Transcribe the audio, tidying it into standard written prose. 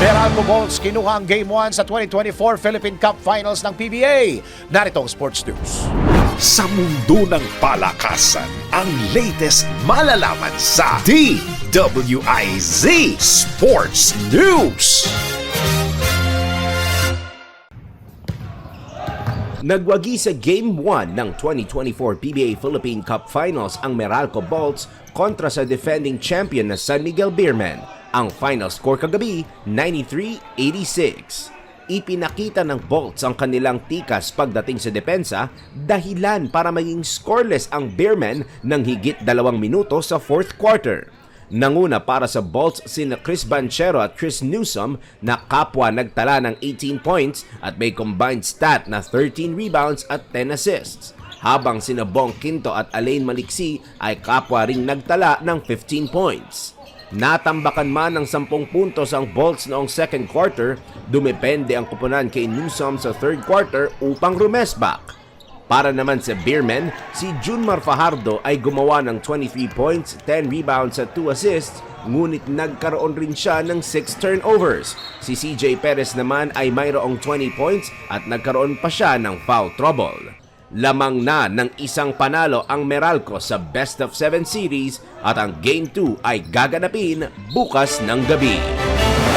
Meralco Bolts kinuha ang Game 1 sa 2024 Philippine Cup Finals ng PBA. Narito ang Sports News. Sa mundo ng palakasan, ang latest malalaman sa DWIZ Sports News. Nagwagi sa Game 1 ng 2024 PBA Philippine Cup Finals ang Meralco Bolts kontra sa defending champion na San Miguel Beermen. Ang final score kagabi, 93-86. Ipinakita ng Bolts ang kanilang tikas pagdating sa depensa, dahilan para maging scoreless ang Beermen ng higit 2 minuto sa fourth quarter. Nanguna para sa Bolts sina Chris Banchero at Chris Newsom na kapwa nagtala ng 18 points at may combined stat na 13 rebounds at 10 assists. Habang sina Bong Quinto at Alain Maliksi ay kapwa ring nagtala ng 15 points. Natambakan man ng 10 puntos ang Bolts noong second quarter, dumepende ang kupunan kay Newsom sa third quarter upang rumesbak. Para naman sa Beermen, si Junmar Fajardo ay gumawa ng 23 points, 10 rebounds at 2 assists, ngunit nagkaroon rin siya ng 6 turnovers. Si CJ Perez naman ay mayroong 20 points at nagkaroon pa siya ng foul trouble. Lamang na ng isang panalo ang Meralco sa Best of 7 series at ang Game 2 ay gaganapin bukas ng gabi.